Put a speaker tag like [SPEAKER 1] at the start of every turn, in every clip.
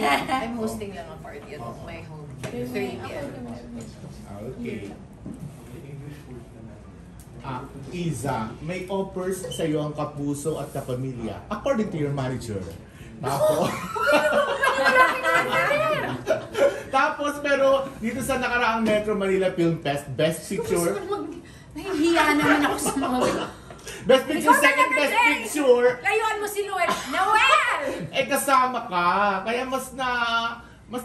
[SPEAKER 1] I'm hosting lang a party at my home. 30 p.m.
[SPEAKER 2] Okay. Iza, may offers sa iyo ang kapuso at kapamilya, according to your manager. Tapos, pero dito sa nakaraang Metro Manila Film Fest, Best Picture.
[SPEAKER 1] Nahihiya naman ako sa mga
[SPEAKER 2] Best Picture, second Best Picture.
[SPEAKER 1] Layuan mo si Noel. Noel!
[SPEAKER 2] Kasama ka. Kaya mas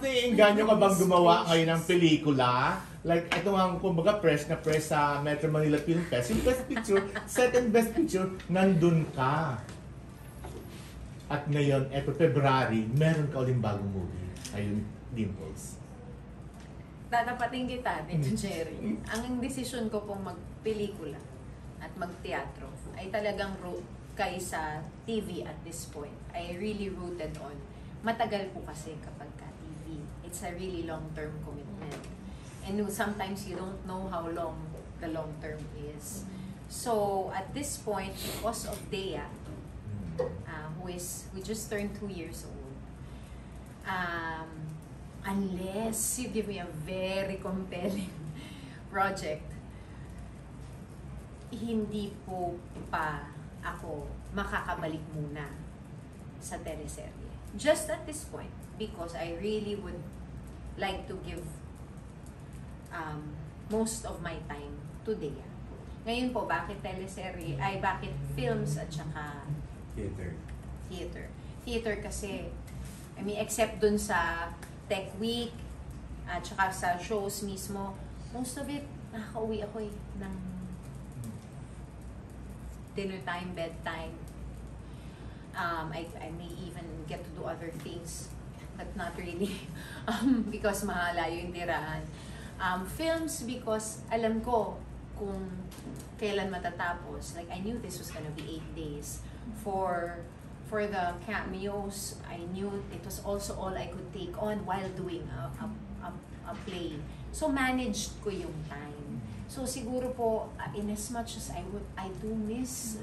[SPEAKER 2] naiinganyo ka bang gumawa ngayon ng pelikula? Like, ito ang kumbaga fresh na fresh sa Metro Manila Film Fest. Yung Best Picture, second Best Picture, nandun ka. At ngayon, eto February, meron ka uling bagong movie. Ayun, Dimples.
[SPEAKER 1] Tatapatin kita dito, Jerry. Ang desisyon ko pong magpelikula at magteatro ay talagang root kay sa TV at this point. I really rooted on. Matagal po kasi kapag ka TV. It's a really long-term commitment. And sometimes you don't know how long the long term is. So at this point, because of Dea, who just turned 2 years old, unless you give me a very compelling project, hindi po pa ako makakabalik muna sa teleserye. Just at this point, because I really would like to give most of my time to Dea. Ngayon po, bakit teleserye? Ay, bakit films at saka theater? Theater kasi, I mean, except dun sa Tech Week at saka sa shows mismo, most of it, nakaka-uwi ako ng dinner time, bedtime. I may even get to do other things, but not really, because mahalayo yung tirahan. Films because alam ko kung kailan matatapos. Like, I knew this was gonna be 8 days. For the cameos, I knew it was also all I could take on while doing a play. So, managed ko yung time. So, siguro po, in as much as I do miss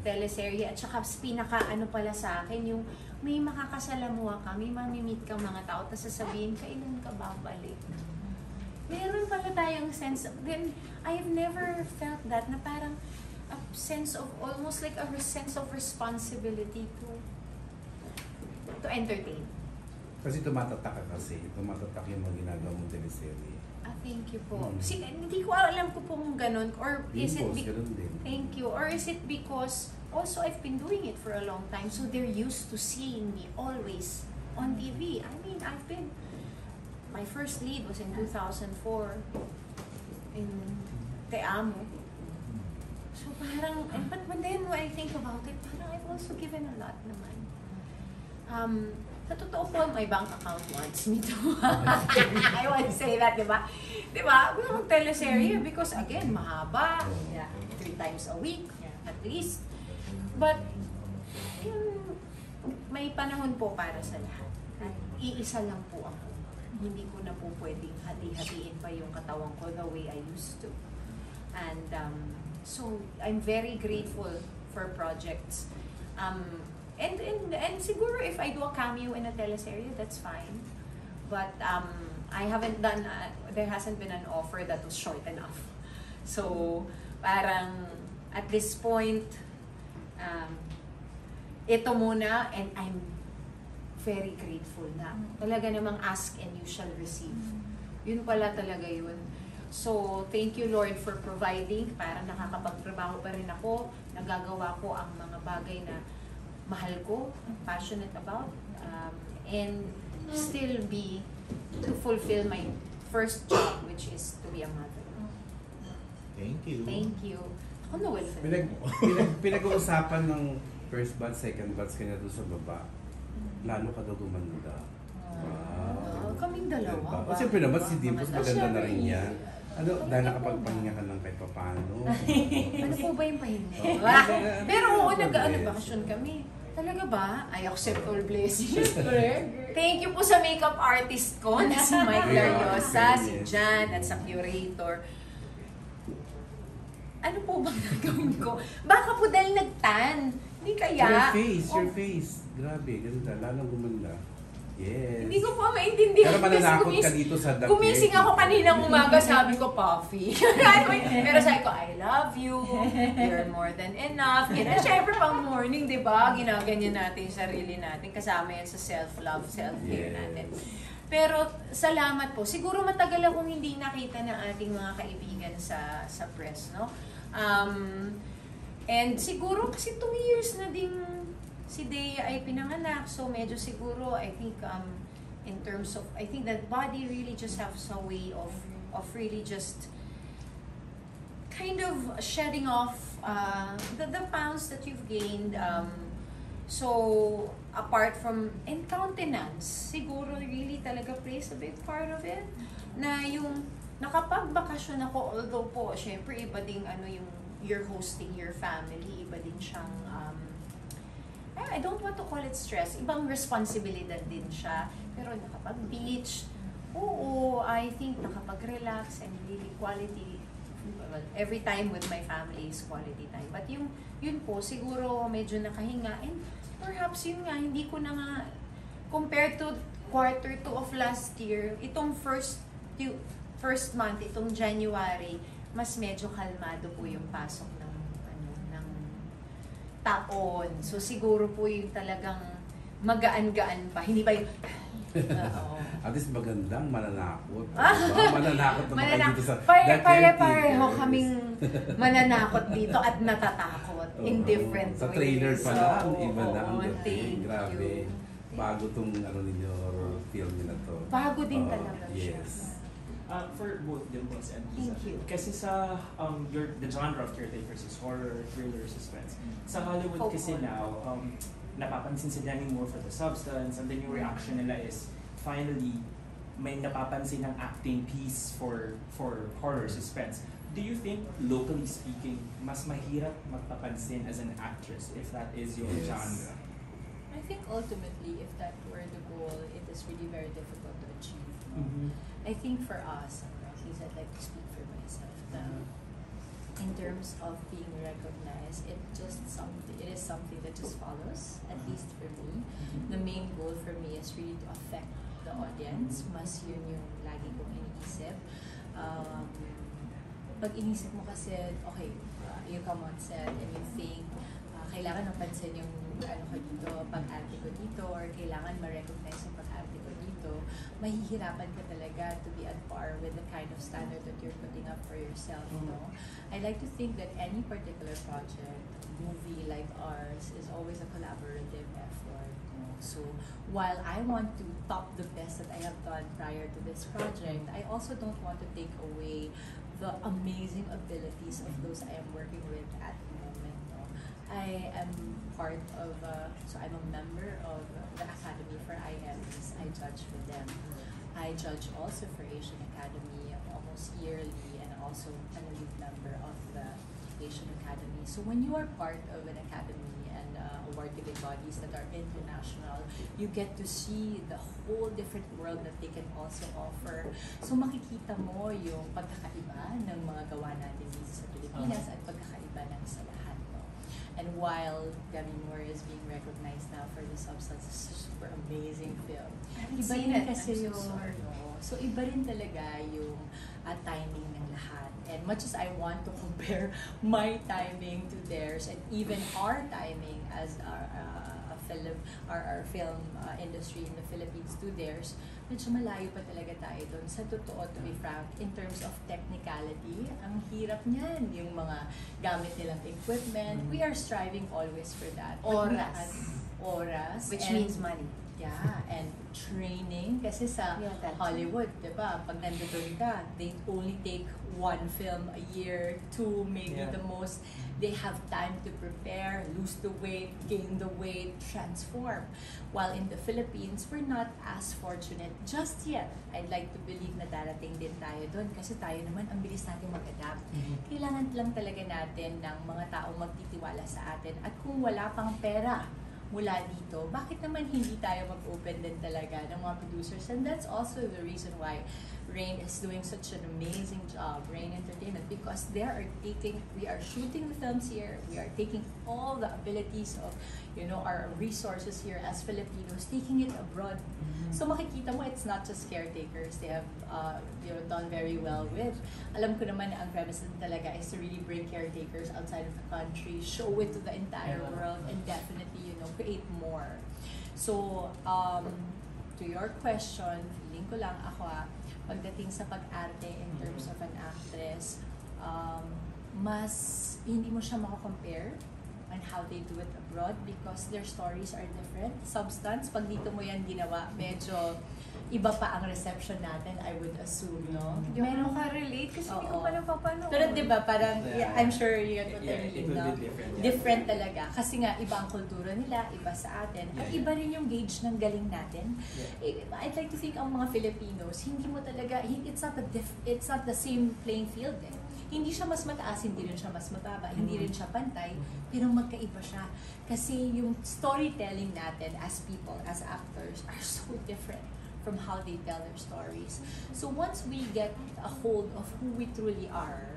[SPEAKER 1] teleserye, at saka pinaka-ano pala sa akin, yung may makakasalamuha ka, may mamimit kang mga tao, tapos sasabihin, kailan ka babalik? Meron pala tayong sense of, then I've never felt that, na parang a sense of, almost like a sense of responsibility to entertain.
[SPEAKER 3] Kasi tumatatak yung mga ginagawa mong teleserye.
[SPEAKER 1] Thank you po. Hindi ko alam ko pong ganun, or is it thank you, or is it because also I've been doing it for a long time, so they're used to seeing me always on TV. I mean, my first lead was in 2004 in Te Amo. So parang, but then when I think about it, parang I've also given a lot naman. Sa totoo po, my bank account wants me to. I want to say that, di ba? Di ba? Well, teleserye, because again, mahaba. 3 times a week, at least. But, may panahon po para sa lahat. At iisa lang po ako. Hindi ko na po pwedeng hati-hatiin pa yung katawan ko the way I used to. And so, I'm very grateful for projects. And siguro if I do a cameo in a teleserye, that's fine. But I haven't done, there hasn't been an offer that was short enough. So, parang at this point, ito muna, and I'm very grateful na. Talaga namang ask and you shall receive. Yun pala talaga yun. So, thank you Lord for providing. Para nakakapagtrabaho pa rin ako. Nagagawa ko ang mga bagay na mahal ko, passionate about, and still to fulfill my first job, which is to be a mother.
[SPEAKER 2] Thank you.
[SPEAKER 1] Thank you. Ako Noel.
[SPEAKER 3] Pinag-uusapan ng first batch, second batch kanya doon sa baba. Lalo ka daw gumanda.
[SPEAKER 1] Wow. Kaming dalawa.
[SPEAKER 3] Siyempre naman si Dimples maganda na rin niya. Dahil nakapagpahinga ka lang kahit paano.
[SPEAKER 1] Ano po ba yung pahinga? Pero oo, nag-bakasyon kami. Talaga ba? I accept all blessings. Thank you po sa makeup artist ko na si Mike Lariosa, si Jan, at sa curator. Ano po bang nagawin ko? Baka po dahil nagtan. Hindi kaya.
[SPEAKER 3] Your face. Grabe, ganda. Lalong gumanda. Yes.
[SPEAKER 1] Hindi ko pa maintindihan.
[SPEAKER 3] Pero mananakot
[SPEAKER 1] Kasi
[SPEAKER 3] ka dito sa The
[SPEAKER 1] gumising
[SPEAKER 3] Care.
[SPEAKER 1] ako kaninang umaga, sabi ko, Puffy. Pero sabi ko, I love you. You're more than enough. And syempre pang morning, di ba? Ginaganyan natin yung sarili natin. Kasama yan sa self-love, self-care natin. Pero salamat po. Siguro matagal akong hindi nakita ng ating mga kaibigan sa press, no? And siguro kasi 2 years na ding si Dea ay pinanganak. So medyo siguro, I think, in terms of, I think that body really just has a way of really just kind of shedding off the pounds that you've gained. So, apart from, and countenance, siguro really talaga plays a big part of it. Na yung nakapagbakasyon ako, although po, syempre iba ding yung you're hosting your family, iba din siyang, I don't want to call it stress, ibang responsibilidad din siya. Pero nakapag-beach, oo, I think nakapag-relax and really quality, well, every time with my family is quality time. But yun po, siguro medyo nakahinga. And perhaps yun nga, hindi ko na nga, compared to quarter 2 of last year, itong first month, itong January, mas medyo kalmado po yung pasok ng taon. So siguro po yung talagang magaan-gaan pa. Hindi ba yung
[SPEAKER 3] At least magandang mananakot. Diba? Mananakot naman kayo dito sa
[SPEAKER 1] Pare-pareho kaming mananakot dito at natatakot in different ways.
[SPEAKER 3] Sa trailer pa lang, iba na ang
[SPEAKER 1] thank
[SPEAKER 3] dating. Grabe.
[SPEAKER 1] you.
[SPEAKER 3] Bago tong ninyo, horror film nyo na to.
[SPEAKER 1] Bago din talaga siya.
[SPEAKER 3] Yes.
[SPEAKER 4] For both Dimples and Lisa.
[SPEAKER 1] Thank you.
[SPEAKER 4] Kasi sa the genre of Caretakers is horror, thriller, suspense. Sa Hollywood kasi now, napapansin sila more for the substance, and then yung reaction nila is finally may napapansin ng acting piece for horror, suspense. Do you think, locally speaking, mas mahirap magpapansin as an actress if that is your genre?
[SPEAKER 5] I think ultimately, if that were the goal, it is really very difficult to achieve. No?
[SPEAKER 4] Mm-hmm.
[SPEAKER 5] I think for us, at least I'd like to speak for myself, in terms of being recognized, it is something that just follows, at least for me. The main goal for me is really to affect the audience. Mas yun yung lagi kong iniisip. Pag inisip mo kasi, okay, you come on set and you think, kailangan mapansin yung pag-arte ko dito, or kailangan ma-recognize yung pag-arte ko dito, mahihirapan ka talaga to be at par with the kind of standard that you're putting up for yourself, no? I like to think that any particular project, movie like ours, is always a collaborative effort, no? So, while I want to top the best that I have done prior to this project, I also don't want to take away the amazing abilities of those I am working with at the moment, no? I am part of, so I'm a member of the Academy for IMs. I judge for them. I judge also for Asian Academy almost yearly, and also an elite member of the Asian Academy. So when you are part of an academy and award-giving bodies that are international, you get to see the whole different world that they can also offer. So makikita mo yung pagkakaiba ng mga gawa natin dito sa Pilipinas at pagkakaiba ng sa lahat. And while Demi Moore is being recognized now for The Substance, it's a super amazing film. Iba rin kasi yung, so iba rin talaga yung timing ng lahat. And much as I want to compare my timing to theirs, and even our timing as our film industry in the Philippines to theirs, medyo malayo pa talaga tayo doon. Sa totoo, to be frank, in terms of technicality, ang hirap niyan. Yung mga gamit nilang equipment, we are striving always for that. Oras.
[SPEAKER 1] Which
[SPEAKER 5] and,
[SPEAKER 1] means money.
[SPEAKER 5] Yeah, and training. Kasi sa Hollywood, diba, pag nandoon ka, they only take 1 film a year, 2, maybe the most. They have time to prepare, lose the weight, gain the weight, transform. While in the Philippines, we're not as fortunate just yet. I'd like to believe na darating din tayo doon kasi tayo naman, ang bilis natin mag-adapt. Kailangan lang talaga natin ng mga taong magtitiwala sa atin. At kung wala pang pera mula dito, bakit naman hindi tayo mag-open din talaga ng mga producers? And that's also the reason why Rain is doing such an amazing job, Rain Entertainment, because we are shooting the films here, we are taking all the abilities of, our resources here as Filipinos, taking it abroad. So makikita mo, it's not just caretakers. They have done very well with. Alam ko naman na ang premise din talaga is to really bring caretakers outside of the country, show it to the entire world, and definitely, create more. So, to your question, feeling ko lang ako pagdating sa pag-arte in terms of an actress, mas hindi mo siya makakompare on how they do it abroad because their stories are different. Substance, pag dito mo yan ginawa, medyo iba pa ang reception natin, I would assume, no?
[SPEAKER 1] Meron ka relate kasi hindi ko pa napapanood.
[SPEAKER 5] Pero diba, parang, I'm sure you get what I
[SPEAKER 4] it
[SPEAKER 5] mean,
[SPEAKER 4] will
[SPEAKER 5] no?
[SPEAKER 4] be different.
[SPEAKER 5] Different talaga. Kasi nga, iba ang kultura nila, iba sa atin. At iba rin yung gauge ng galing natin. I'd like to think ang mga Filipinos, hindi mo talaga, it's not the same playing field eh. Hindi siya mas mataas, hindi rin siya mas mababa, hindi rin siya pantay, pero magkaiba siya. Kasi yung storytelling natin as people, as actors, are so different from how they tell their stories. So once we get a hold of who we truly are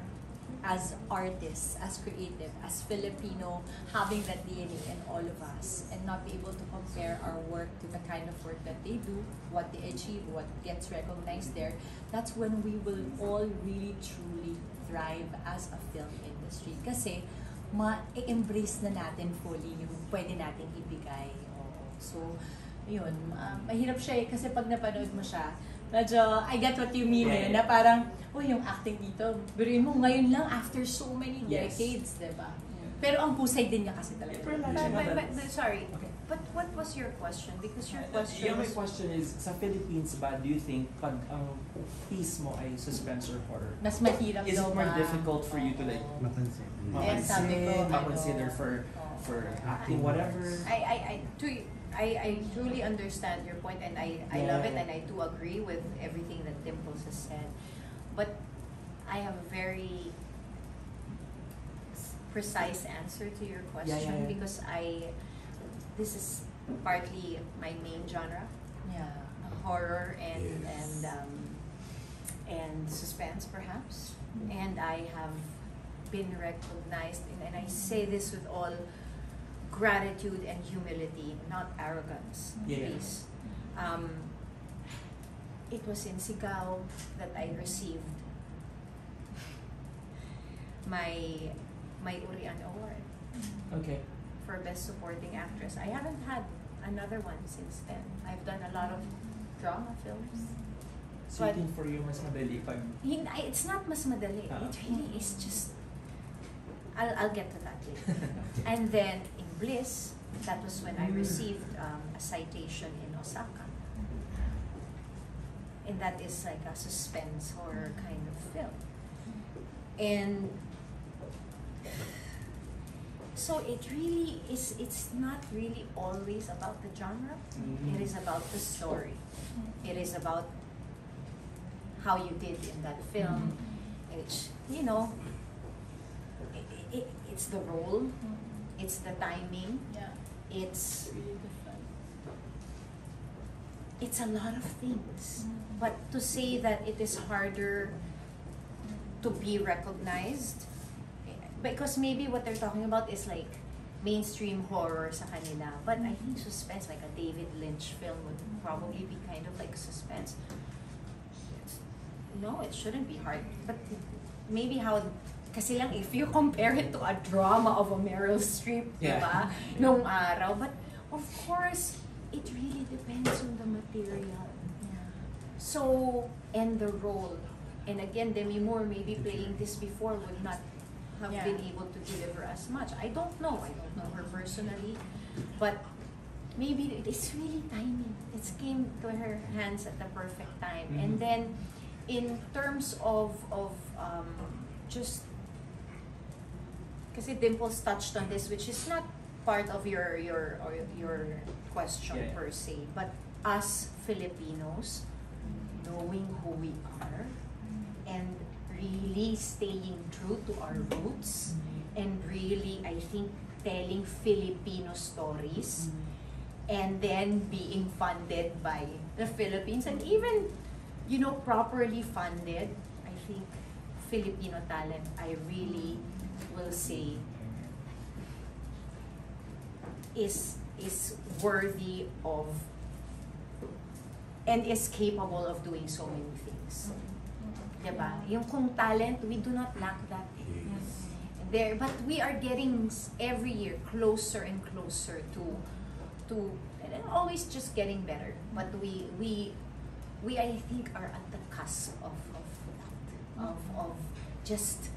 [SPEAKER 5] as artists, as creative, as Filipino, having that DNA in all of us, and not be able to compare our work to the kind of work that they do, what they achieve, what gets recognized there, that's when we will all really truly thrive as a film industry. Kasi ma-embrace na natin fully yung pwede nating ibigay. So, yun, mahirap siya kasi pag napanood mo siya, medyo, I get what you mean na parang, yung acting dito, biruin mo ngayon lang after so many decades, diba? Pero ang pusay din niya kasi talaga.
[SPEAKER 1] Sorry, but what was your question? Because your question
[SPEAKER 4] Yeah, my question is, sa Philippines ba, do you think pag ang piece mo ay suspense or horror,
[SPEAKER 5] Mas mahirap
[SPEAKER 4] is it
[SPEAKER 5] daw
[SPEAKER 4] more difficult for you to like
[SPEAKER 3] Mapansin.
[SPEAKER 5] Yes, sabi ko,
[SPEAKER 4] makonsider for acting, whatever?
[SPEAKER 1] I truly understand your point and I love it and I do agree with everything that Dimples has said. But I have a very precise answer to your question because this is partly my main genre, horror and suspense perhaps, and I have been recognized, and I say this with all gratitude and humility, not arrogance, please. It was in Sigaw that I received my Urian Award
[SPEAKER 4] Okay.
[SPEAKER 1] for Best Supporting Actress. I haven't had another one since then. I've done a lot of drama films.
[SPEAKER 4] So you think for you mas madali pag
[SPEAKER 1] It's not mas madali. It really is just. I'll get to that later. And then in Bliss, that was when I received a citation in Osaka. And that is like a suspense horror kind of film. And so it really is, it's not really always about the genre. It is about the story. It is about how you did in that film. It's, it's the role, it's the timing, it's a lot of things. But to say that it is harder to be recognized, because maybe what they're talking about is like mainstream horror sa kanila. But I think suspense, like a David Lynch film, would probably be kind of like suspense. No, it shouldn't be hard. But maybe kasi lang if you compare it to a drama of a Meryl Streep, diba? Nung araw. But of course, it really depends on the material. So, and the role. And again, Demi Moore maybe playing this before would not have been able to deliver as much. I don't know her personally, but maybe it's really timing. It came to her hands at the perfect time. And then, in terms of just, kasi Dimples touched on this, which is not part of your question per se, but us Filipinos knowing who we are and really staying true to our roots and really, I think, telling Filipino stories and then being funded by the Philippines and even properly funded, I think Filipino talent, I really will say, is worthy of and is capable of doing so many things. Diba? Yung kung talent, we do not lack that there, but we are getting every year closer and closer to and always just getting better. But we I think are at the cusp of just,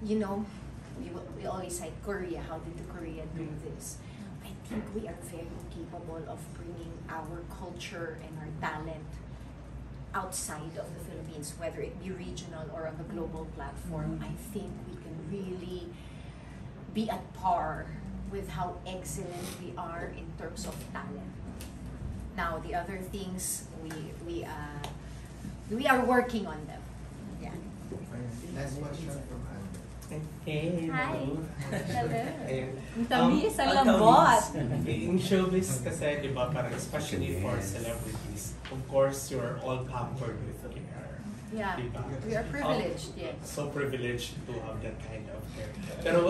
[SPEAKER 1] we always cite Korea. How did Korea do this? I think we are very capable of bringing our culture and our talent outside of the Philippines, whether it be regional or on the global platform. I think we can really be at par with how excellent we are in terms of talent. Now, the other things, we are working on them. Yeah.
[SPEAKER 6] Last question from Anne.
[SPEAKER 7] Hey,
[SPEAKER 1] Hi.
[SPEAKER 7] hello. Ayun.
[SPEAKER 5] Ang tamis, ang
[SPEAKER 7] ang
[SPEAKER 5] lambot.
[SPEAKER 7] tamis. In showbiz kasi, di ba, parang especially for celebrities, of course, you're all pampered with care.
[SPEAKER 1] Yeah,
[SPEAKER 7] Diba?
[SPEAKER 1] we are privileged, yes.
[SPEAKER 7] So privileged to have that kind of care. Pero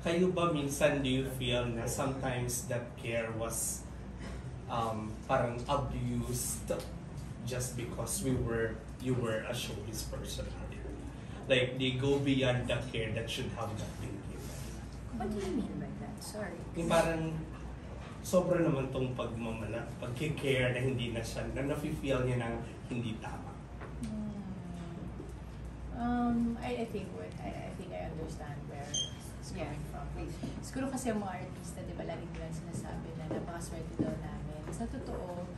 [SPEAKER 7] kayo ba minsan do you feel na sometimes that care was parang abused just because you were a showbiz personality? Like, they go beyond the care that should have not been given.
[SPEAKER 1] What do you mean by that? Sorry.
[SPEAKER 7] Yung parang sobra naman tong pagkikare na hindi na siya, na nafe-feel niya ng hindi tama.
[SPEAKER 5] I think I understand where it's coming from. Siguro kasi yung mga artista, di ba, laging nila sinasabi na napakaswerte daw namin. Sa totoo,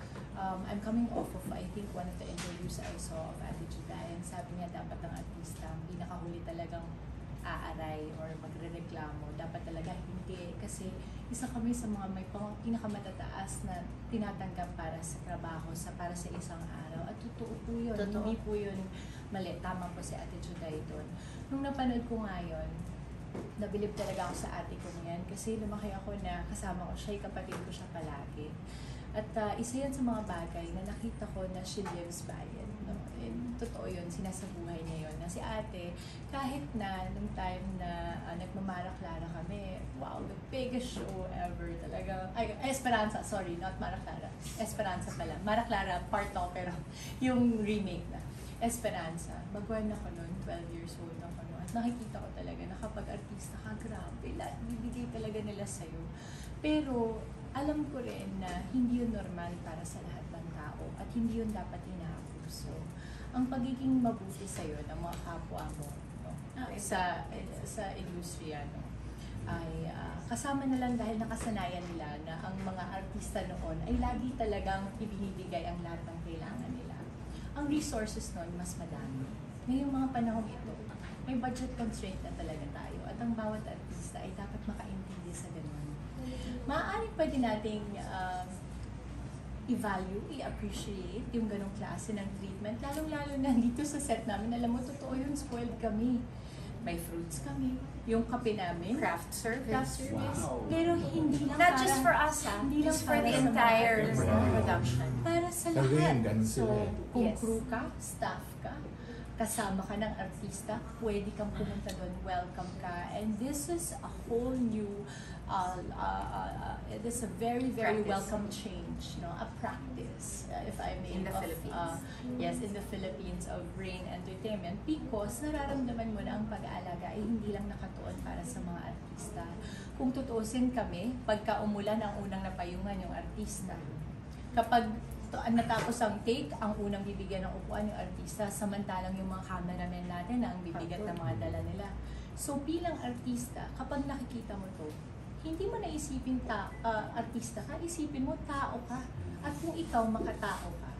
[SPEAKER 5] I'm coming off of, I think, one of the interviews I saw of Ate Juday, and sabi niya dapat ang artista, ang pinakahuli talagang aaray or magre-reklamo. Dapat talaga hindi. Kasi isa kami sa mga may pinakamatataas na tinatanggap para sa trabaho, para sa isang araw. At totoo po yun.
[SPEAKER 1] Totoo.
[SPEAKER 5] Hindi po yun mali. Tama po si Ate Juday doon. Nung napanood ko nga yun, nabilib talaga ako sa ate ko niyan. Kasi lumaki ako na kasama ko siya, kapatid ko siya palagi. At isa yan sa mga bagay na nakita ko na she lives by it. No? And totoo yun, sinasabuhay niya yun. Na si ate, kahit na nung time na nagmamara-Clara kami, wow, the biggest show ever talaga. Ay, Esperanza, sorry, not Mara-Clara. Esperanza pala. Mara-Clara, part 2, pero yung remake na. Esperanza. Baguhan ako noon, 12 years old ako noon. At nakikita ko talaga na kapag artista ka, grabe, lahat bibigay talaga nila sa'yo. Pero, alam ko rin na hindi yun normal para sa lahat ng tao at hindi yun dapat inaabuso. Ang pagiging mabuti sa'yo ng mga kapwa mo, no, sa industriya, no, ay kasama na lang dahil nakasanayan nila na ang mga artista noon ay lagi talagang ibinibigay ang lahat ng kailangan nila. Ang resources noon mas madami. Ngayong mga panahon ito, may budget constraint na talaga tayo at ang bawat artista ay dapat makaintindi sa ganun. Maaaring pwede nating i-value, i-appreciate yung ganong klase ng treatment. Lalong-lalo na dito sa set namin, alam mo, totoo yun, spoiled kami. May fruits kami, yung kape namin.
[SPEAKER 1] Craft service.
[SPEAKER 7] Wow.
[SPEAKER 5] Pero hindi lang
[SPEAKER 1] Not
[SPEAKER 5] para,
[SPEAKER 1] just for us,
[SPEAKER 5] hindi lang
[SPEAKER 1] just for
[SPEAKER 5] para
[SPEAKER 1] the
[SPEAKER 5] sa mga
[SPEAKER 1] entire
[SPEAKER 5] artista.
[SPEAKER 1] production.
[SPEAKER 5] Para sa
[SPEAKER 2] Sa rin,
[SPEAKER 5] lahat.
[SPEAKER 2] ganun
[SPEAKER 5] So,
[SPEAKER 2] sila.
[SPEAKER 5] kung
[SPEAKER 1] Yes.
[SPEAKER 5] crew ka, staff ka, kasama ka ng artista, pwede kang pumunta doon, welcome ka. And this is a whole new, it is a very, very
[SPEAKER 1] Practice.
[SPEAKER 5] welcome change, a practice, if I may.
[SPEAKER 1] In the
[SPEAKER 5] of,
[SPEAKER 1] Philippines.
[SPEAKER 5] Yes, in the Philippines of Rain Entertainment, because nararamdaman mo na ang pag-aalaga ay hindi lang nakatuon para sa mga artista. Kung tutuusin kami, pagka umulan ang unang napayungan yung artista. Kapag natapos ang take, ang unang bibigyan ng upuan yung artista, samantalang yung mga cameramen natin na ang bibigat ng mga dala nila. So bilang artista, kapag nakikita mo to, hindi mo naisipin artista ka, isipin mo tao ka. At kung ikaw makatao ka,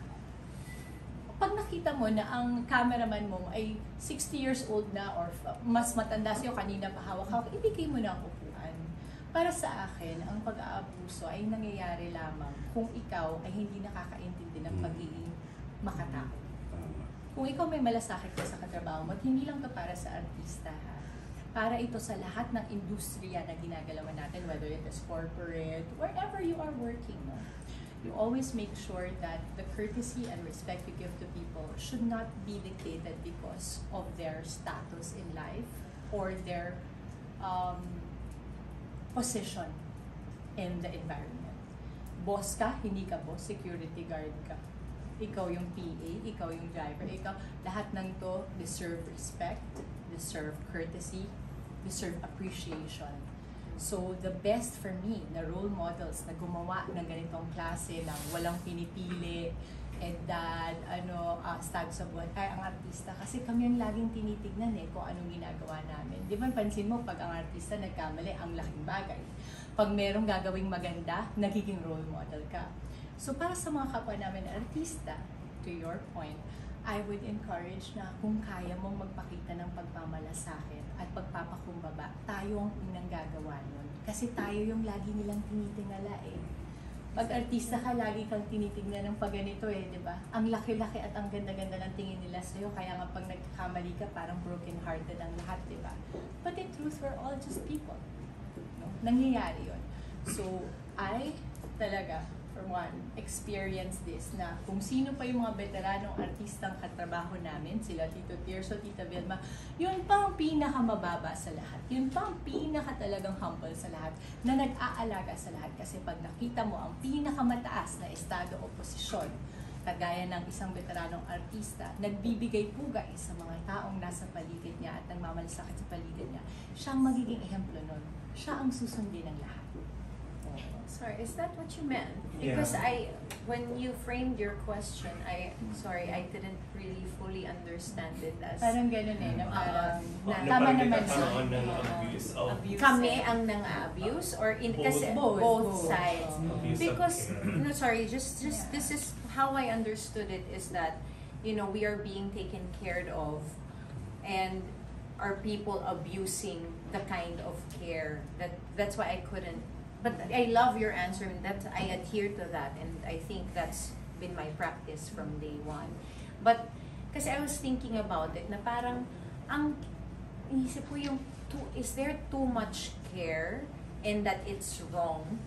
[SPEAKER 5] pag nakita mo na ang cameraman mo ay 60 years old na or mas matanda sa'yo, kanina pa hawak-hawak, ibigay mo na ang upuan. Para sa akin, ang pag-aabuso ay nangyayari lamang kung ikaw ay hindi nakakaintindi ng pagiging makatao. Kung ikaw may malasakit ka sa katrabaho mo, at hindi lang to para sa artista, ha? Para ito sa lahat ng industriya na ginagalawan natin, whether it is corporate, wherever you are working, no? you always make sure that the courtesy and respect you give to people should not be dictated because of their status in life or their position in the environment. Boss ka, hindi ka boss, security guard ka. Ikaw yung PA, ikaw yung driver, ikaw, lahat ng to deserve respect, deserve courtesy, deserve appreciation. So, the best for me, na role models na gumawa ng ganitong klase ng walang pinipili, edad, status of what, ang artista. Kasi kami ang laging tinitignan kung anong ginagawa namin. Di ba, pansin mo, pag ang artista nagkamali, ang laking bagay. Pag merong gagawing maganda, nagiging role model ka. So, para sa mga kapwa namin na artista, to your point, I would encourage na kung kaya mong magpakita ng pagmamalasakit at pagpapakumbaba, tayo ang unang gagawa nun. Kasi tayo yung lagi nilang tinitingala Pag artista ka, lagi kang tinitingnan ng pagganito di ba? Ang laki-laki at ang ganda-ganda ng tingin nila sa'yo, kaya nga pag nagkakamali ka, parang broken-hearted ang lahat, di ba? But in truth, we're all just people. No? Nangyayari yun. So, I talaga, for one, experience this na kung sino pa yung mga veteranong artistang katrabaho namin, sila Tito Tirso, Tita Vilma, yun pa ang pinakamababa sa lahat. Yun pa ang pinaka talagang humble sa lahat na nag-aalaga sa lahat. Kasi pag nakita mo ang pinakamataas na estado o posisyon, kagaya ng isang veteranong artista, nagbibigay pugay sa mga taong nasa paligid niya at nagmamalasakit sa paligid niya, siya ang magiging ehemplo nun. Siya ang susundin ng lahat.
[SPEAKER 1] Sorry, is that what you meant? Because when you framed your question, I didn't really fully understand it as
[SPEAKER 5] Parang ganun na parang
[SPEAKER 1] tama naman
[SPEAKER 7] nagkakaroon ng abuse of
[SPEAKER 1] kami ang nang-abuse or kasi both sides. Because no, sorry, just this is how I understood it, is that we are being taken care of, and are people abusing the kind of care that's why I couldn't. But I love your answer, and that I adhere to that, and I think that's been my practice from day one. But kasi I was thinking about it na parang inisip ko yung is there too much care and that it's wrong?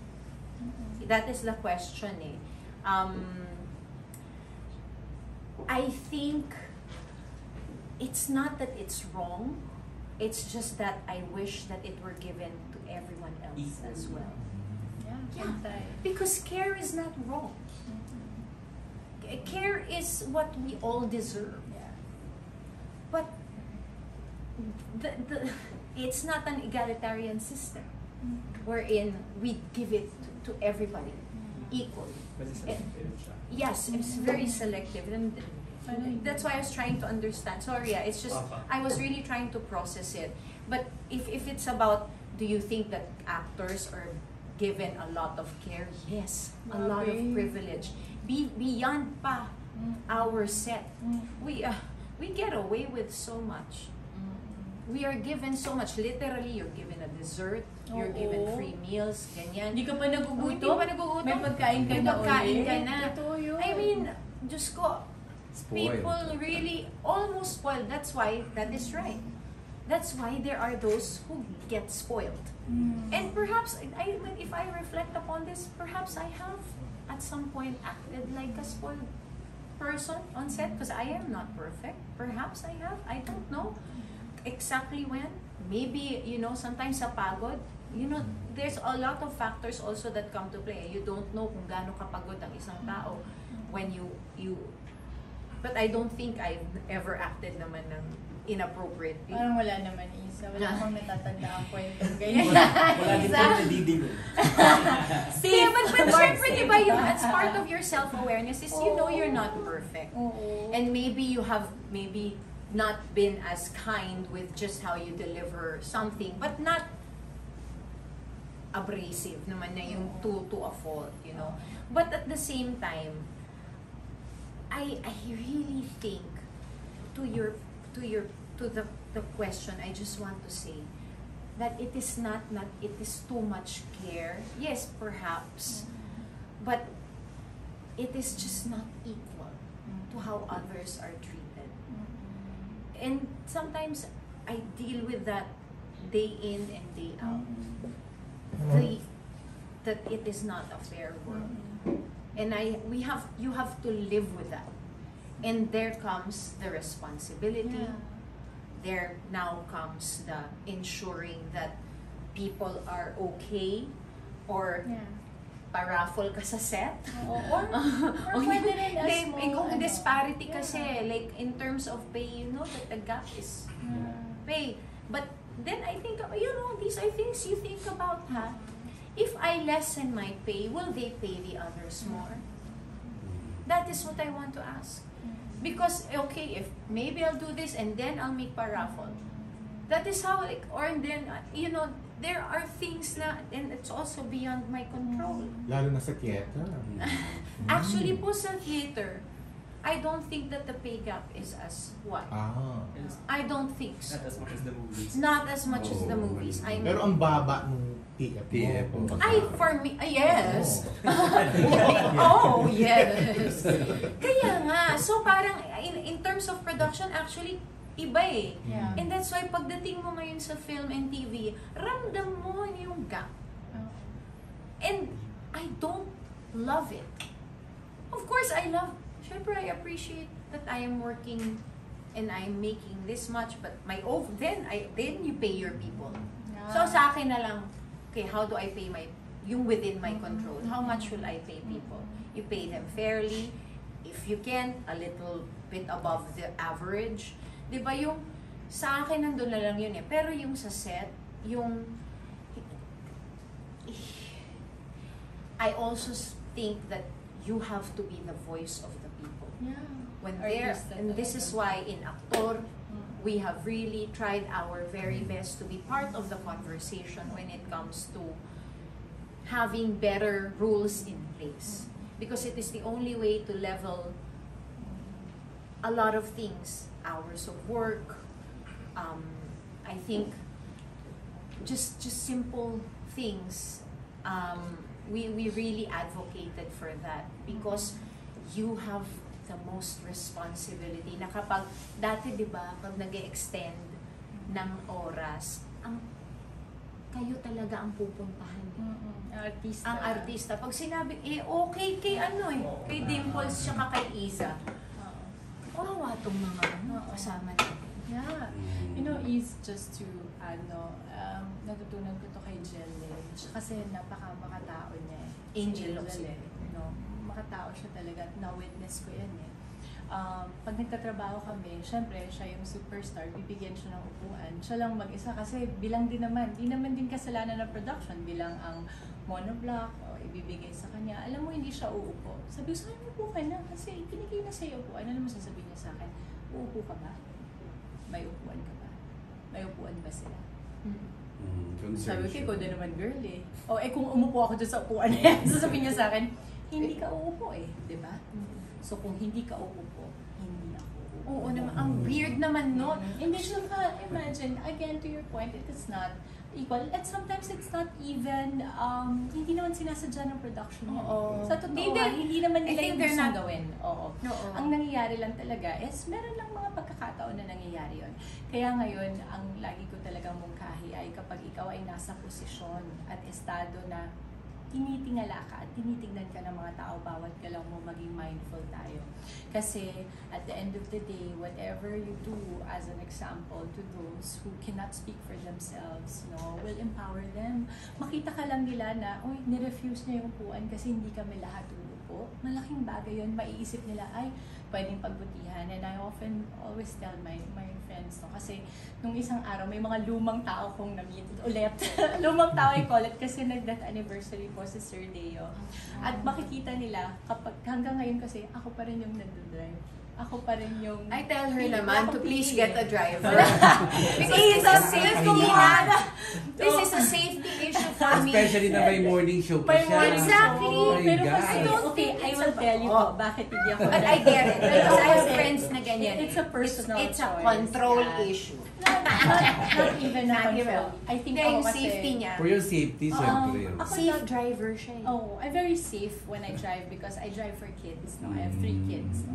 [SPEAKER 1] That is the question I think it's not that it's wrong. It's just that I wish that it were given to everyone else as well. Yeah, because care is not wrong. Care is what we all deserve. But it's not an egalitarian system wherein we give it to everybody equally. Yes, it's very selective, and that's why I was trying to understand. Sorry, it's just I was really trying to process it. But if it's about, do you think that actors are given a lot of care? Yes, a lot of privilege. Beyond pa our set. We get away with so much. We are given so much. Literally, you're given a dessert, you're given free meals, ganyan.
[SPEAKER 5] Hindi ka pa nagugutom?
[SPEAKER 1] Hindi pa nagugutom.
[SPEAKER 5] May pagkain ka na ulit.
[SPEAKER 1] Totoo yun. I mean, Diyos ko, people really almost spoiled. That's why that is right. That's why there are those who get spoiled. And perhaps, if I reflect upon this, perhaps I have at some point acted like a spoiled person on set, because I am not perfect. Perhaps I have. I don't know exactly when. Maybe, sometimes sa pagod, there's a lot of factors also that come to play. You don't know kung gaano kapagod ang isang tao when you but I don't think I've ever acted naman ng inappropriately.
[SPEAKER 5] Parang wala naman, Isa. Wala akong natatanda ang kwentong ganyan.
[SPEAKER 4] Wala din tayo nadidigo.
[SPEAKER 1] See, but syempre, diba, it's part of your self-awareness is you're not perfect. And maybe you have not been as kind with just how you deliver something, but not abrasive naman na yung to a fault, But at the same time, I really think to the question, I just want to say that it is not it is too much care. Yes, perhaps, but it is just not equal to how others are treated. And sometimes I deal with that day in and day out. That it is not a fair world. And you have to live with that. And there comes the responsibility.
[SPEAKER 5] Yeah.
[SPEAKER 1] There now comes the ensuring that people are okay, or
[SPEAKER 5] Yeah.
[SPEAKER 1] paraffle ka sa set.
[SPEAKER 5] Or pwede rin as
[SPEAKER 1] Like,
[SPEAKER 5] small,
[SPEAKER 1] kung
[SPEAKER 5] ano,
[SPEAKER 1] disparity
[SPEAKER 5] yeah.
[SPEAKER 1] kasi, like in terms of pay, you know that the gap is pay. But then I think, these are things you think about, ha? If I lessen my pay, will they pay the others more? That is what I want to ask. Because, okay, if maybe I'll do this and then I'll make paraffle. That is how, like, or then, there are things na, and it's also beyond my control.
[SPEAKER 2] Lalo na sa theater.
[SPEAKER 1] Actually po sa theater, I don't think that the pay gap is as what?
[SPEAKER 4] It's
[SPEAKER 1] I don't think so.
[SPEAKER 4] not as much as the movies.
[SPEAKER 1] Not as much as the
[SPEAKER 3] Oh,
[SPEAKER 1] movies. I mean,
[SPEAKER 2] Pero ang baba ng TF mo.
[SPEAKER 1] for me, yes. Oh, yes. Kaya nga, so parang in terms of production, actually, iba eh.
[SPEAKER 5] Yeah.
[SPEAKER 1] And that's why pagdating mo ngayon sa film and TV, ramdam mo yung gap. And I don't love it. Of course, syempre I appreciate that I am working and I'm making this much, but then you pay your people. So sa akin na lang, okay, how do I pay yung within my control? How much should I pay people? You pay them fairly. If you can, a little bit above the average. Di ba yung, sa akin nandun na lang yun eh. Pero yung sa set, I also think that you have to be the voice of the people.
[SPEAKER 5] Yeah.
[SPEAKER 1] When
[SPEAKER 5] Artista
[SPEAKER 1] and this is
[SPEAKER 5] talaga.
[SPEAKER 1] why in Actor, we have really tried our very best to be part of the conversation when it comes to having better rules in place. Because it is the only way to level a lot of things. Hours of work, I think just simple things. We really advocated for that because you have the most responsibility na kapag dati, di ba, pag nag-extend ng oras, kayo talaga ang pupuntahan.
[SPEAKER 5] Artista.
[SPEAKER 1] Ang artista. Pag sinabi, okay kay Dimples tsaka kay Iza. Kawawa tong mga kasama natin.
[SPEAKER 5] Yeah. Is just to, natutunan ko to kay Jelle. Kasi makatao niya eh.
[SPEAKER 1] Angel
[SPEAKER 5] Si
[SPEAKER 1] Locsin.
[SPEAKER 5] Makatao siya talaga at na-witness ko yan eh. Pag nagtatrabaho kami, syempre, siya yung superstar, bibigyan siya ng upuan. Siya lang mag-isa kasi bilang di naman din kasalanan ng production, bilang ang monoblock o ibibigay sa kanya. Alam mo, hindi siya uupo. Sabi ko, saan upo ka na? Kasi pinigay na sa'yo upuan. Ano mo sasabihin niya sa akin? Uupo ka ba? May upuan ka ba? May upuan ba sila? Sabi ko, ikaw din naman girl eh. Kung umupo ako dyan sa upuan na yan, sasabihin niya sa akin, hindi ka uupo eh. Diba? So kung hindi ka uupo, hindi ako uupo.
[SPEAKER 1] Oo naman, ang weird naman no.
[SPEAKER 5] Hindi siya imagine, again to your point, it is not equal. And sometimes it's not even, hindi naman sinasadya ng production yan.
[SPEAKER 1] Oo.
[SPEAKER 5] Sa totoo, hindi naman
[SPEAKER 1] I
[SPEAKER 5] nila
[SPEAKER 1] think
[SPEAKER 5] yung
[SPEAKER 1] they're
[SPEAKER 5] gustong
[SPEAKER 1] not-
[SPEAKER 5] gawin. Oo.
[SPEAKER 1] Oo.
[SPEAKER 5] Ang nangyayari lang talaga is meron lang mga pagkakataon na nangyayari yun. Kaya ngayon, ang lagi ko talagang mungkahi ay kapag ikaw ay nasa posisyon at estado na tinitingala ka at tinitingnan ka ng mga tao, bawat galaw mo, maging mindful tayo. Kasi at the end of the day, whatever you do as an example to those who cannot speak for themselves, will empower them. Makita ka lang nila na, nirefuse niya yung upuan kasi hindi kami lahat uupo. Malaking bagay yun. Maiisip nila, ay, pwedeng pagbutihan. And I always tell my friends, kasi nung isang araw, may mga lumang tao kong na-meet ulit. Lumang tao I call it kasi nag-death anniversary po si Sir Deo. At makikita nila, kapag hanggang ngayon kasi, ako pa rin yung nag-drive. Ako pa rin yung...
[SPEAKER 1] I tell her
[SPEAKER 5] Hindi
[SPEAKER 1] naman
[SPEAKER 5] ako
[SPEAKER 1] to please
[SPEAKER 5] pili.
[SPEAKER 1] get a driver. Because this is safety na. This is a safety issue for me.
[SPEAKER 3] Especially na may morning show pa
[SPEAKER 5] May
[SPEAKER 3] siya.
[SPEAKER 5] morning
[SPEAKER 1] Exactly.
[SPEAKER 3] Oh my
[SPEAKER 5] Pero
[SPEAKER 3] God.
[SPEAKER 5] kasi,
[SPEAKER 1] I don't
[SPEAKER 5] okay,
[SPEAKER 1] think
[SPEAKER 5] I
[SPEAKER 1] it's
[SPEAKER 5] will
[SPEAKER 1] a-
[SPEAKER 5] tell you
[SPEAKER 1] Oh.
[SPEAKER 5] po, bakit hindi ako...
[SPEAKER 1] But I get it. Because I have
[SPEAKER 5] Kasi
[SPEAKER 1] friends na ganyan.
[SPEAKER 5] It's a personal
[SPEAKER 1] It's a
[SPEAKER 5] choice.
[SPEAKER 1] control
[SPEAKER 5] Yeah.
[SPEAKER 1] issue.
[SPEAKER 5] Not even a
[SPEAKER 1] Not even.
[SPEAKER 5] control. I think
[SPEAKER 1] Hindi,
[SPEAKER 5] ako
[SPEAKER 1] yung
[SPEAKER 5] kasi...
[SPEAKER 1] safety niya.
[SPEAKER 3] For your safety, syempre.
[SPEAKER 5] Ako
[SPEAKER 1] Safe driver siya eh.
[SPEAKER 5] I'm very safe when I drive because I drive for kids. I have 3 kids.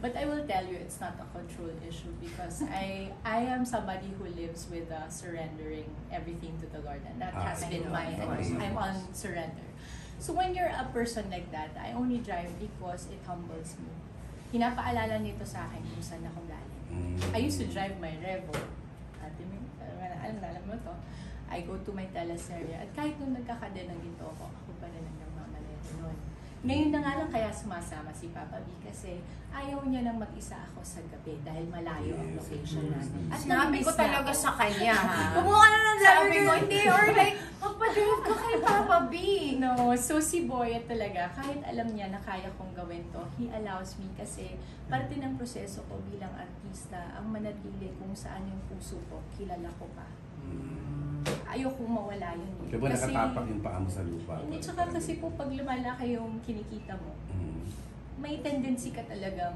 [SPEAKER 5] But I will tell you, it's not a control issue because I am somebody who lives with surrendering everything to the Lord, and that has been my.
[SPEAKER 3] okay.
[SPEAKER 5] I'm on surrender. So when you're a person like that, I only drive because it humbles me. Pinapaalala nito sa akin kung saan ako galing. I used to drive my Revo. Alam mo to. I go to my teleserye. At kahit nung nagkakadena dito ako pa rin ang nagmamalero nun. Ngayon na nga lang kaya sumasama si Papa B kasi ayaw niya nang mag-isa ako sa gabi dahil malayo ang location namin.
[SPEAKER 1] At sinabi ko talaga sa kanya, ha?
[SPEAKER 5] Kumuha ka na ng
[SPEAKER 1] Sabi ko, hindi, or like, magpa-drive ka kay Papa B.
[SPEAKER 5] No, so si Boya talaga, kahit alam niya na kaya kong gawin to, he allows me kasi parte ng proseso ko bilang artista, ang manatili kung saan yung puso ko, kilala ko pa. Ayokong mawala yun.
[SPEAKER 3] Kaya ba nakatapak yung paa mo sa lupa?
[SPEAKER 5] Hindi, tsaka kasi po pag lumalaki yung kinikita mo, may tendency ka talagang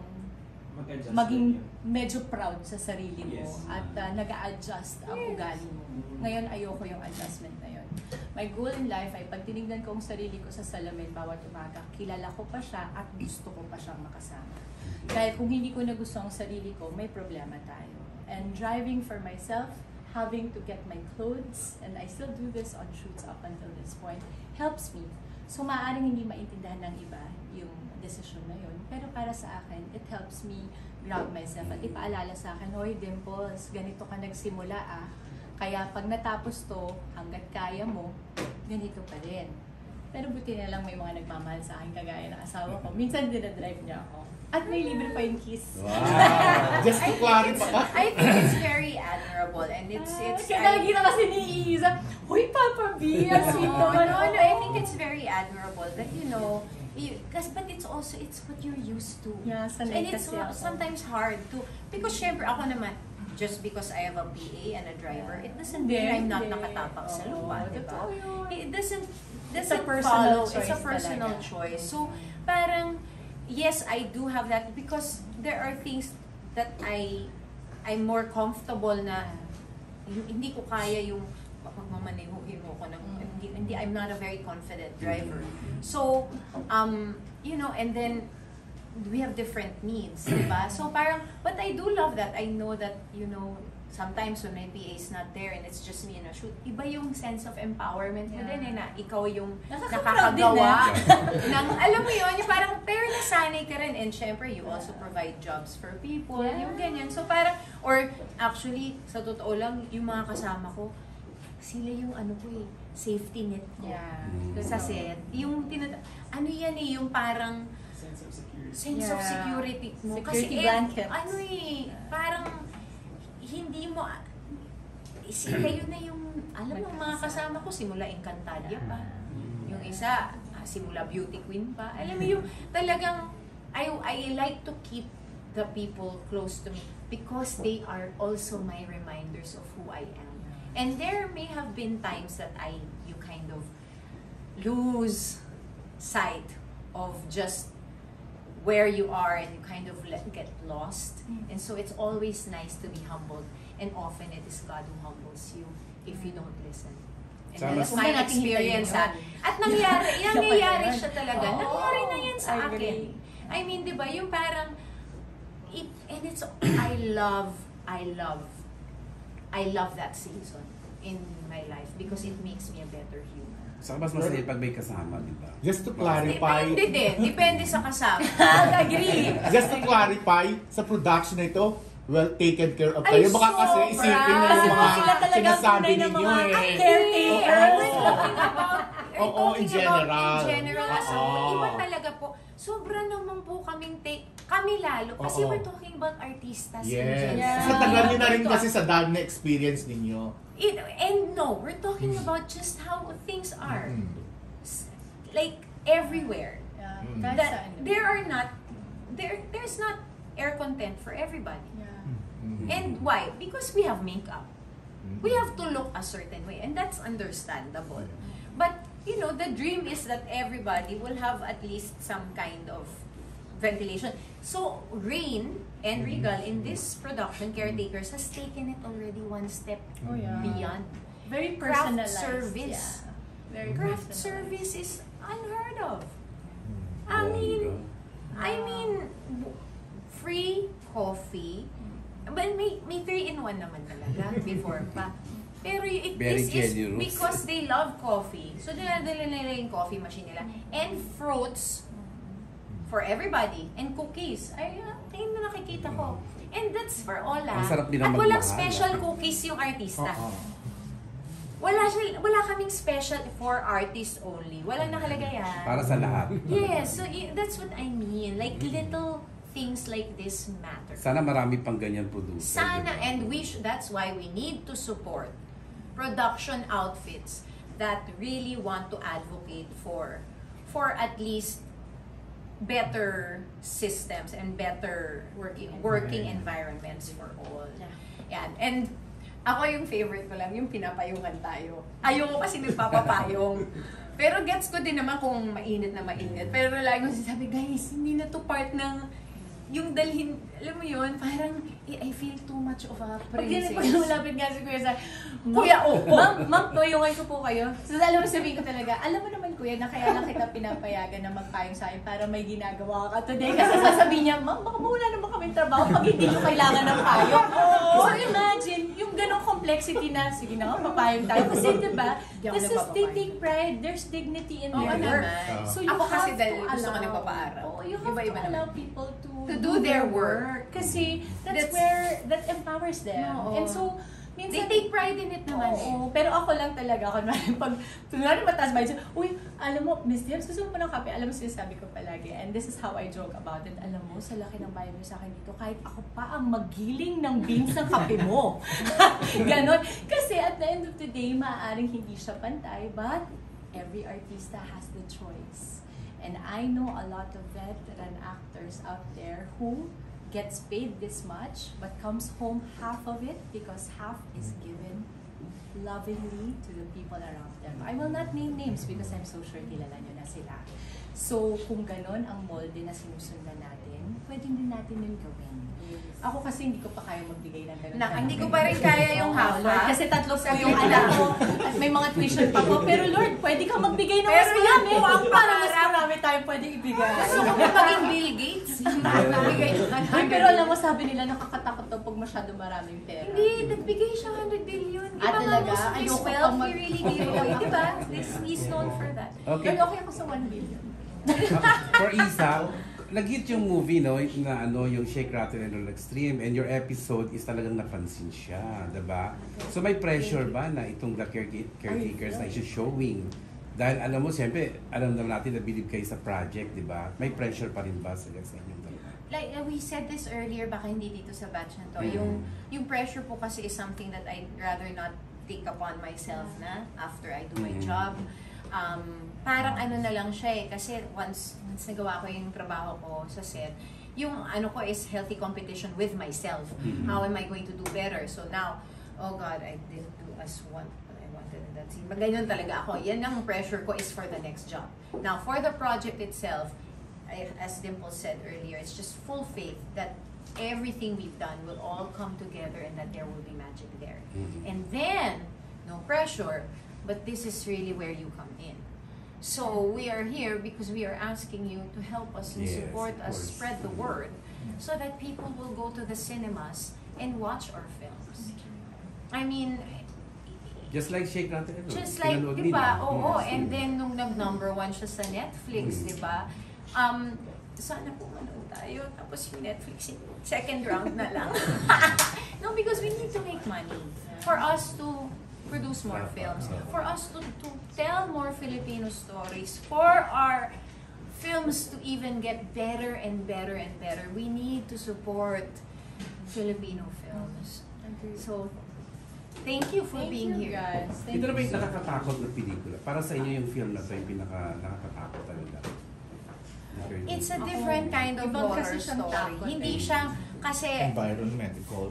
[SPEAKER 4] Mag-adjust
[SPEAKER 5] maging
[SPEAKER 4] din yun.
[SPEAKER 5] medyo proud sa sarili mo
[SPEAKER 4] Yes.
[SPEAKER 5] at nag-a-adjust ang ugali mo. Ngayon, ayoko yung adjustment na yun. My goal in life ay pag tinignan ko ang sarili ko sa salamin bawat umaga, kilala ko pa siya at gusto ko pa siyang makasama. Dahil kung hindi ko na gusto ang sarili ko, may problema tayo. And driving for myself, having to get my clothes, and I still do this on shoots up until this point, helps me. So maaaring hindi maintindihan ng iba yung decision na yun. Pero para sa akin, it helps me ground myself at ipaalala sa akin, "Hoy, Dimples, ganito ka nagsimula ah. Kaya pag natapos to, hanggat kaya mo, ganito pa rin." Pero buti na lang may mga nagmamahal sa akin kagaya ng asawa ko. Minsan dinadrive niya ako. At may libre pa yung kiss.
[SPEAKER 2] Wow! Just to clarify.
[SPEAKER 1] I think it's very admirable and it's
[SPEAKER 5] Kaya lagi na kasi ni Isa, "Hoy, Papa B, ang sweet naman."
[SPEAKER 1] no, I think it's very admirable that but it's also, it's what you're used to.
[SPEAKER 5] Yeah, sanay
[SPEAKER 1] And it's
[SPEAKER 5] kasi ako.
[SPEAKER 1] sometimes hard to, because syempre ako naman, just because I have a PA and a driver, it doesn't mean
[SPEAKER 5] Hindi,
[SPEAKER 1] I'm not
[SPEAKER 5] hindi.
[SPEAKER 1] nakatapak sa lupa,
[SPEAKER 5] Oo,
[SPEAKER 1] di ba?
[SPEAKER 5] totoo yun.
[SPEAKER 1] It doesn't
[SPEAKER 5] It's a personal
[SPEAKER 1] follow, it's a
[SPEAKER 5] choice
[SPEAKER 1] personal
[SPEAKER 5] talaga.
[SPEAKER 1] choice. So, parang, yes, I do have that because there are things that I'm more comfortable na hindi ko kaya yung pagmamanehuhin mo ko ng hindi I'm not a very confident driver. So, and then we have different needs, diba? So parang, but I do love that. I know that, sometimes when my PA is not there and it's just me in a shoot, iba yung sense of empowerment mo din na ikaw yung
[SPEAKER 5] Nakaka-proud din
[SPEAKER 1] nakakagawa ng, alam mo yun, yung parang, pero nasanay ka rin and syempre you also provide jobs for people, yung ganyan. So parang, or actually, sa totoo lang, yung mga kasama ko, sila yung safety net ko sa set. Yung yung parang
[SPEAKER 4] Sense of security.
[SPEAKER 1] sense of security mo.
[SPEAKER 5] Security
[SPEAKER 1] Kasi
[SPEAKER 5] blanket.
[SPEAKER 1] parang hindi mo, sila yun na yung, alam mo, mga kasama ko, simula Encantadia pa. Yung isa, simula Beauty Queen pa. Alam mo yung, talagang, I like to keep the people close to me because they are also my reminders of who I am. And there may have been times that you kind of lose sight of just where you are and you kind of get lost. And so it's always nice to be humbled. And often it is God who humbles you if you don't listen. And
[SPEAKER 3] Sama-
[SPEAKER 1] that's my experience. At nangyayari siya talaga. Nangyari na yan sa akin. I mean, di ba, yung parang, I love that season in my life because it makes me a better human.
[SPEAKER 3] Saka mas masaya pag may kasama, di ba?
[SPEAKER 2] Just to clarify,
[SPEAKER 1] Depende din. Depende sa kasama. Agree.
[SPEAKER 2] just to clarify, sa production na ito, well taken care of
[SPEAKER 1] Ay,
[SPEAKER 2] kayo. Baka kasi
[SPEAKER 1] sobra.
[SPEAKER 2] isipin na
[SPEAKER 5] Kasi
[SPEAKER 2] yung
[SPEAKER 5] po
[SPEAKER 2] mga
[SPEAKER 5] sila talaga
[SPEAKER 2] sinasabi
[SPEAKER 5] tunay na
[SPEAKER 2] ninyo
[SPEAKER 5] mga
[SPEAKER 2] eh.
[SPEAKER 5] caretaker.
[SPEAKER 2] Oo, in general.
[SPEAKER 1] In general, as a
[SPEAKER 2] Oo.
[SPEAKER 1] whole. Iba talaga po. Sobra naman po kami lalo. Kasi
[SPEAKER 2] Oo.
[SPEAKER 1] we're talking about artistas in
[SPEAKER 2] Yes.
[SPEAKER 1] general.
[SPEAKER 2] Sa tagal nyo na rin kasi sa dami na experience ninyo.
[SPEAKER 1] And no, we're talking about just how things are.
[SPEAKER 2] Mm.
[SPEAKER 1] Like, everywhere.
[SPEAKER 5] Kahit
[SPEAKER 1] That
[SPEAKER 5] saan.
[SPEAKER 1] there's not air content for everybody.
[SPEAKER 2] Mm.
[SPEAKER 1] And why? Because we have makeup. We have to look a certain way, and that's understandable. But, the dream is that everybody will have at least some kind of ventilation. So, Rain and Regal in this production, Caretakers, has taken it already one step beyond.
[SPEAKER 5] Very
[SPEAKER 1] Craft
[SPEAKER 5] personalized.
[SPEAKER 1] service.
[SPEAKER 5] Yeah. Very
[SPEAKER 1] Craft
[SPEAKER 5] personalized.
[SPEAKER 1] service is unheard of.
[SPEAKER 3] Bongga.
[SPEAKER 1] I mean, free coffee. But may 3-in-1 naman talaga before pa. Pero
[SPEAKER 3] Very
[SPEAKER 1] this is
[SPEAKER 3] generous.
[SPEAKER 1] because they love coffee. So dinadala nila yung coffee machine nila. And fruits for everybody. And cookies. Ay, ayun na nakikita ko. And that's for all
[SPEAKER 3] Ang sarap din
[SPEAKER 1] At
[SPEAKER 3] ang
[SPEAKER 1] walang
[SPEAKER 3] magmahal,
[SPEAKER 1] special cookies yung artista.
[SPEAKER 2] Oo.
[SPEAKER 1] Wala kaming special for artists only. Walang nakalagay yan.
[SPEAKER 3] Para sa lahat.
[SPEAKER 1] Yes, so that's what I mean. Like little things like this matter.
[SPEAKER 3] Sana marami pang ganyan producer.
[SPEAKER 1] Sana,
[SPEAKER 3] diba?
[SPEAKER 1] and that's why we need to support production outfits that really want to advocate for at least better systems and better working environments for all. Yan. And ako yung favorite ko lang, yung pinapayungan tayo. Ayoko kasi nagpapapayong. Pero gets ko din naman kung mainit na mainit. Pero lagi ko sabi, guys, hindi na to part ng yung dalhin, alam mo yun, parang I feel too much of a princess.
[SPEAKER 5] Pag lumapit nga si Kuya sa,
[SPEAKER 1] Kuya,
[SPEAKER 5] Ma'am, tuyungan ko po kayo. So, alam mo, sabihin ko talaga, alam mo naman Kuya, na kaya lang kita pinapayagan na magpayong sa akin para may ginagawa ka today. Kasi sasabihin niya, Ma'am, baka mawala naman kami trabaho pag hindi nyo kailangan ng payong. So, imagine, yung ganong complexity na, sige na nga, papayong tayo. Kasi, diba, this is, they take pride, there's dignity in
[SPEAKER 1] Oo
[SPEAKER 5] their work.
[SPEAKER 1] naman.
[SPEAKER 5] So, you
[SPEAKER 1] Ako kasi
[SPEAKER 5] have
[SPEAKER 1] dahil
[SPEAKER 5] to
[SPEAKER 1] gusto ko
[SPEAKER 5] allow-
[SPEAKER 1] nagpapaaral.
[SPEAKER 5] Oo, you have
[SPEAKER 1] Iba-iba
[SPEAKER 5] to allow
[SPEAKER 1] naman.
[SPEAKER 5] people to
[SPEAKER 1] do their work.
[SPEAKER 5] Kasi that's
[SPEAKER 1] That's-
[SPEAKER 5] where that empowers them.
[SPEAKER 1] Oo.
[SPEAKER 5] And so,
[SPEAKER 1] They
[SPEAKER 5] minsan,
[SPEAKER 1] take pride in it naman.
[SPEAKER 5] Oo, pero ako lang talaga, kunwari mataas ba yun, uy, alam mo, Miss Diabs, gusto mo pa ng kape? Alam mo, sinasabi ko palagi, and this is how I joke about it. Alam mo, sa laki ng bayan mo sa akin dito, kahit ako pa ang magiling ng beans ng kape mo. Ganon. Kasi at the end of the day, maaaring hindi siya pantay, but every artista has the choice. And I know a lot of veteran actors out there who gets paid this much but comes home half of it because half is given lovingly to the people around them. I will not name names because I'm so sure kilala nyo na sila. So, kung ganon ang molde na sinusundan natin, pwede din natin yun gawin. Ako kasi hindi ko pa kaya magbigay ng ganun.
[SPEAKER 1] Hindi ko pa rin kaya yung
[SPEAKER 5] Oo,
[SPEAKER 1] half,
[SPEAKER 5] Lord,
[SPEAKER 1] ha?
[SPEAKER 5] kasi tatlo po yung anak ko at may mga tuition pa po. Pero Lord, pwede ka magbigay ng mas
[SPEAKER 1] Pero yan
[SPEAKER 5] marami.
[SPEAKER 1] po ang
[SPEAKER 5] Para mas
[SPEAKER 1] pangarap.
[SPEAKER 5] marami tayong pwede ibigay.
[SPEAKER 1] Gusto ko na maging Bill Gates. Nagbigay ng
[SPEAKER 5] Ay, pero alam mo, sabi nila nakakatakot daw pag masyado maraming pera.
[SPEAKER 1] Hindi, nagbigay siya 100 billion.
[SPEAKER 5] Ah, talaga?
[SPEAKER 1] Most of his
[SPEAKER 5] Ayoko
[SPEAKER 1] wealth,
[SPEAKER 5] pang
[SPEAKER 1] he really gave away. Diba? He's known for that.
[SPEAKER 3] Okay.
[SPEAKER 5] Lord, okay ako sa 1 billion.
[SPEAKER 3] For Isa, nag-hit yung movie, no, na yung Shake, Rattle, and Roll Extreme, and your episode is talagang napansin siya, diba? So may pressure ba na itong The Caretakers na showing? Dahil alam mo, siyempre, alam naman natin na believe kayo sa project, diba? May pressure pa rin ba sa inyong dalawa?
[SPEAKER 1] Like we said this earlier, baka hindi dito sa batch na to. Yung pressure po kasi is something that I'd rather not take upon myself na after I do my job. Parang ano na lang siya kasi once nagawa ko yung trabaho ko sa set, yung ano ko is healthy competition with myself. How am I going to do better? So now, oh God, I didn't do as what I wanted in that scene. Ganyan talaga ako. Yan ang pressure ko is for the next job. Now, for the project itself, as Dimple said earlier, it's just full faith that everything we've done will all come together and that there will be magic there. And then, no pressure, but this is really where you come in. So we are here because we are asking you to help us and
[SPEAKER 3] Yes,
[SPEAKER 1] support
[SPEAKER 3] of
[SPEAKER 1] us,
[SPEAKER 3] course.
[SPEAKER 1] spread the word, so that people will go to the cinemas and watch our films. I mean,
[SPEAKER 3] Just like Shake, Rattle, and Roll.
[SPEAKER 1] just like,
[SPEAKER 3] Pinanood
[SPEAKER 1] di ba?
[SPEAKER 3] nila.
[SPEAKER 1] Oo,
[SPEAKER 3] Yes.
[SPEAKER 1] and then nung nag-number 1 siya sa Netflix, di ba? Sana po manood tayo. Tapos yung Netflix, second round na lang. No, because we need to make money for us to produce more films, for us to tell more Filipino stories, for our films to even get better and better and better. We need to support Filipino films. So, thank you for being here.
[SPEAKER 5] guys. Thank
[SPEAKER 3] Ito na ba
[SPEAKER 5] you
[SPEAKER 3] yung
[SPEAKER 5] so
[SPEAKER 3] nakakatakot na pelikula? Para sa inyo yung film na to yung nakakatakot talaga.
[SPEAKER 1] It's a different kind of
[SPEAKER 5] Ibang
[SPEAKER 1] horror
[SPEAKER 5] kasi siyang
[SPEAKER 1] story.
[SPEAKER 5] takot
[SPEAKER 1] Hindi
[SPEAKER 5] eh.
[SPEAKER 1] siya kasi
[SPEAKER 2] Environmental.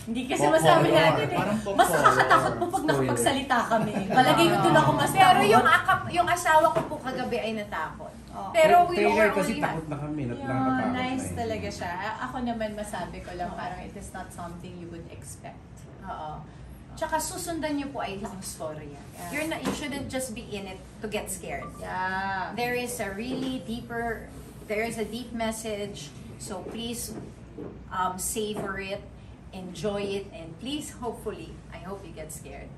[SPEAKER 5] Hindi kasi
[SPEAKER 2] Pop
[SPEAKER 5] masabi
[SPEAKER 2] horror.
[SPEAKER 5] natin eh.
[SPEAKER 2] Parang pop
[SPEAKER 5] Mas
[SPEAKER 2] horror.
[SPEAKER 5] nakakatakot po pag nakapagsalita kami. Palagay ko doon ako mas
[SPEAKER 1] pero
[SPEAKER 5] takot.
[SPEAKER 1] yung asawa ko po kagabi ay natakot.
[SPEAKER 5] Oh.
[SPEAKER 1] Pero we
[SPEAKER 3] trailer
[SPEAKER 1] were
[SPEAKER 3] kasi
[SPEAKER 1] only
[SPEAKER 3] takot na kami.
[SPEAKER 5] Yeah,
[SPEAKER 3] Nakakatakot
[SPEAKER 5] nice
[SPEAKER 3] na eh.
[SPEAKER 5] talaga siya. Ako naman masabi ko lang parang it is not something you would expect.
[SPEAKER 1] Oo. Tsaka susundan niyo po ay long story yan.
[SPEAKER 5] Yeah.
[SPEAKER 1] You shouldn't just be in it to get scared.
[SPEAKER 5] Yeah.
[SPEAKER 1] There is a deep message. So please savor it enjoy it, and please, hopefully, I hope you get scared.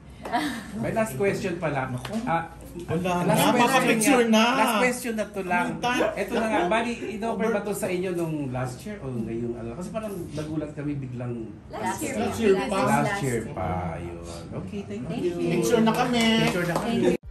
[SPEAKER 3] May last question pala.
[SPEAKER 2] Wala
[SPEAKER 3] Last
[SPEAKER 2] na,
[SPEAKER 3] question
[SPEAKER 2] maka-picture
[SPEAKER 3] nga.
[SPEAKER 2] na.
[SPEAKER 3] Last question na to lang.
[SPEAKER 2] Pumunta.
[SPEAKER 3] Ito na nga, bali, in-over ba to sa inyo nung last year o ngayong ano? Kasi parang nagulat kami biglang
[SPEAKER 5] Last year
[SPEAKER 2] Last year
[SPEAKER 5] pa.
[SPEAKER 2] pa.
[SPEAKER 3] last year pa. Ayun. Okay, thank
[SPEAKER 1] Thank
[SPEAKER 3] you.
[SPEAKER 1] you.
[SPEAKER 2] Picture na kami.
[SPEAKER 3] Picture na kami.
[SPEAKER 1] Thank you.